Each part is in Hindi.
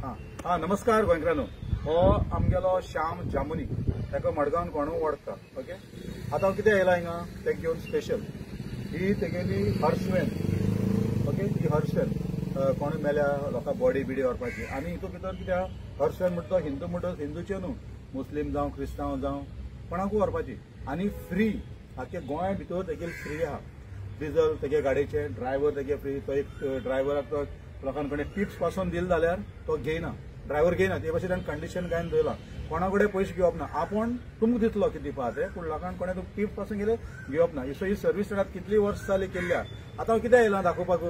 हाँ नमस्कार गोंयकारांनो, हो आमगेलो श्याम जामुनी, ताका मडगांवन कोण वळखता. ओके, आतां हांव कितें आयला हिंगा ते घेवन स्पेशल ही तेगेली हर्सवेन. ओके, ही हर्सवेन कोण मेल्या लोकां बॉडी बिडी व्हरपाची. आनी हितून भितर कित्याक हर्सवेन म्हणटा तो हिंदूचे न्हू, मुस्लीम जावं क्रिस्तांव जावं कोणाकूय व्हरपाची आनी फ्री. आख्या गोंया भितर तेगेली फ्री आहा. डिझल तेगे गाडयेचे, ड्रायव्हर तेगे फ्री. तो एक ड्रायव्हराक तो लोकां कडेन टिप्स पासून दिले जाल्यार तो घेयना, ड्रायव्हर घेयना. ते भाशेन कंडिशन घालून दवरला. कोणा कडेन पयशे घेवप ना. आपूण तुमकां दितलो कितें दिवपा ते, पूण लोकांक कोणें टिप्स पासून गेले घेवप ना. सो ही सर्वीस स्टार्ट कितली वर्स जाली केल्ल्या. आतां हांव कितें आयलां दाखोवपाक,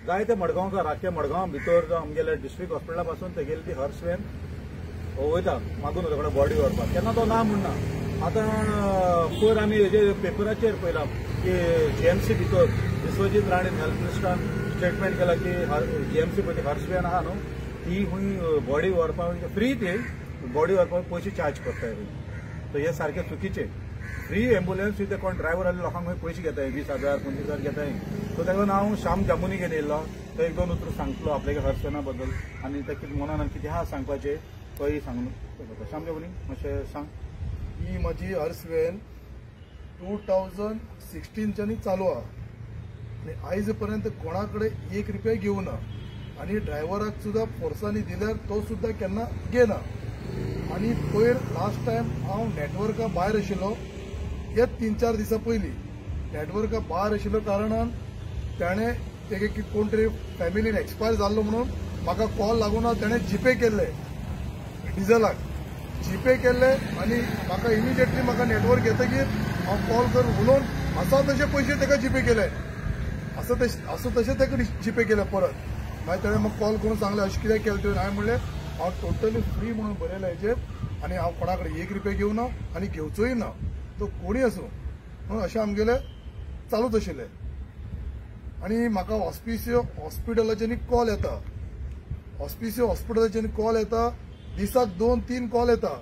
जायते मडगांवकार आख्या मडगांव भितर जो आमगेले डिस्ट्रिक्ट हॉस्पिटला पासून तेगेली ती हर्सवेन वयता मागून वता कडेन बॉडी व्हरपाक. केन्ना तो ना म्हणना. आतां पयर आमी हेजे पेपराचेर पयलां की जीएमसी भितर विश्वजीत राणेन हेल्थ मिनिस्टरान स्टेटमेंट केला की जीएमसी पळय ती हर्सवेन आहा न्हू, ती खूंय बॉडी व्हरपाक फ्री, ते बॉडी व्हरपाक पयशे चार्ज करताय. सो हे सारकें चुकीचें. फ्री एम्बुलन्स ते कोण ड्रायव्हर आनी लोकांक पयशे घेताय, 20,000 25,000 घेताय. सो ताका हांव श्याम जामुनी घेवन येयलो. तो एक दोन उतर सांगतलो आपल्या हर्सवेना बद्दल आनी ते कितें मनान कितें आहा सांगपाचें तोय सांगून. श्याम जामुनी मातशें सांग. ही माझी हर्सवेन 2016च्यानी चालू आहा आनी आयज पर्यंत कोणाकडे ₹1 घेवना. आनी ड्रायव्हराक सुद्धा फोर्सांनी दिल्यार तो सुद्धा केन्ना घेना. आनी पयर लास्ट टायम हांव नेटवर्का भायर आशिल्लो, हे 3-4 दिसां पयलीं नेटवर्का भायर आशिल्ल्या कारणान ताणें तेगे कोण तरी फॅमिलीन एक्सपायर जाल्लो म्हणून म्हाका कॉल लागून ताणें जीपे केल्ले, डिझलाक जीपे केल्ले. आनी म्हाका इमिजिएटली म्हाका नेटवर्क येतकीर हांव कॉल करून उलोवन आसा तशे पयशे ताका जीपे केले. असं तशें ताका जीपे केले परत. मागीर ताणें म्हाका कॉल करून सांगलें अशें कित्याक केलें तुवें. हांवें म्हणलें हांव टोटली फ्री म्हणून बरयलें हेजेर आनी हांव कोणा कडेन ₹1 घेवना आनी घेवचोय ना, तो कोणी आसूं म्हणून अशें आमगेलें चालूच आशिल्लें. आनी म्हाका हॉस्पिसियो हॉस्पिटलाच्यानी कॉल येता, हॉस्पिसियो हॉस्पिटलाच्यानी कॉल येता, दिसाक 2-3 कॉल येता.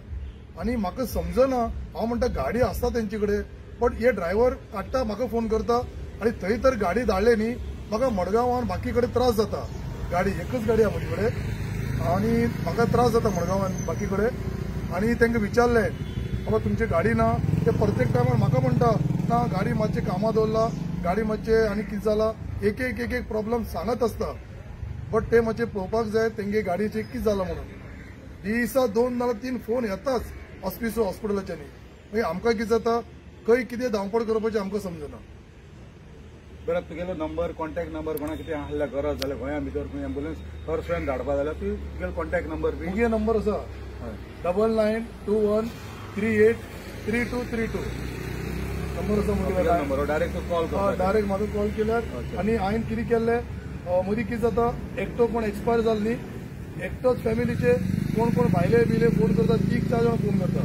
आनी म्हाका समजना. हांव म्हणटा गाडी आसता तेंचे कडेन, बट हे ड्रायव्हर काडटा म्हाका फोन करता आनी थंय तर गाडी धाडले न्ही, म्हाका मडगांवान बाकी कडेन त्रास जाता. गाडी एकच गाडी आहा म्हजे कडेन आनी म्हाका त्रास जाता मडगांवान बाकी कडेन. आनी तांकां विचारलें बाबा तुमची गाडी ना, ते प्रत्येक टायमार म्हाका म्हणटा ना गाडी मातशें कामां दवरला, गाडी मातशें आनी कितें जाला, एक प्रॉब्लम सांगत आसता. बट ते मातशें पळोवपाक जाय तेंगे गाडयेचें कितें जालां म्हणून. दिसा 2-3 फोन येताच हॉस्पिसियो हॉस्पिटलाच्यानी. मागीर आमकां कितें जाता, खंय कितें धांवपळ करपाचें आमकां समजना. बरं, तुगेलो नंबर, कॉन्टॅक्ट नंबर, कोणा कितें आहल्यार गरज जाल्यार गोंया भितर खंय एम्बुलन्स हर्सवेन धाडपा जाल्यार तुगेलो कॉन्टॅक्ट नंबर बी. मुगे नंबर आसा 9921383232 नंबर आसा मुगे. नंबर डायरेक्ट कॉल कर. डायरेक्ट म्हाका कॉल केल्यार. आनी हांवें कितें केल्लें, मदीं कितें जाता, एकटो कोण एक्सपायर जालो न्ही, एकटोच फॅमिलीचे कोण भायले बिले फोन करता, 3-4 जाण फोन करता.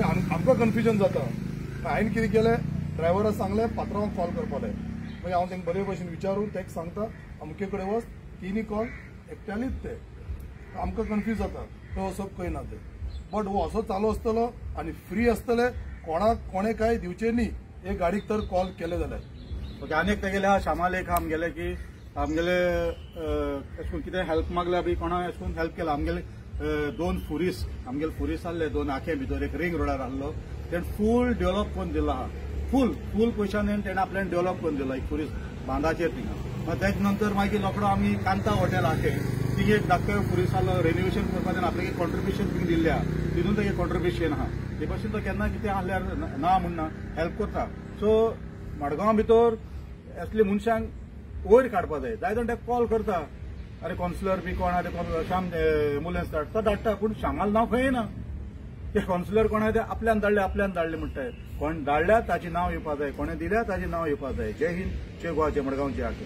आमकां कन्फ्युजन जाता. हांवें कितें केलें, ड्रायव्हराक सांगलें पात्रांवाक कॉल करपाक. मागीर हांव तांकां बरे भशेन विचारून ताका सांगता अमके कडेन वच, 3 कॉल एकट्यानीच ते. आमकां कन्फ्यूज जाता तो असो खंय ना ते. बट हो असो चालू आसतलो आनी फ्री आसतले, कोणे कांय दिवचे न्ही हे गाडीक तर कॉल केले जाल्यार. ओके, आनी एक तेगेले श्यामाल एक आमगेले की आमगेले अशें करून कितें हेल्प मागल्या बी कोणा अशें करून हेल्प केला. आमगेले 2 फुरीस आमगेले फुरीस आहले 2 आखे भितर, एक रिंग रोडार आहलो. तेणें फूल डेव्हलप करून दिलो आहा. फूल पयशांनी तेणें आपल्यान डेव्हलप करून दिलो एक फुरीस बांदाचेर थिंगा. मागीर तेज नंतर मागीर रोखडो आमी कांता हॉटेल आखे तिगे एक धाकटो फुरीस आहलो, रेनोवेशन करपाक आपल्याक कॉन्ट्रिब्युशन थिंग दिल्ल्या, तितून तेगे कॉन्ट्रिब्युशन आहा. ते भाशेन तो केन्ना कितें आहल्यार ना म्हणना, हेल्प करता. सो मडगांव भितर असले मनशांक वयर काडपा जाय. जाय जाण ताका कॉल करता, अरे कावन्सिलर बी कोण आहा ते श्याम एम्बुलन्स धाडटा, पूण श्यामाल नांव खंय ना. ते कावन्सिलर कोण आहा ते आपल्यान धाडले म्हणटाय. कोण धाडल्या ताचें नांव येवपा जाय, कोणें दिल्या ताचें नांव येवपा जाय. जय हिंद, जय गोवा, जय मडगांव, जय आखी.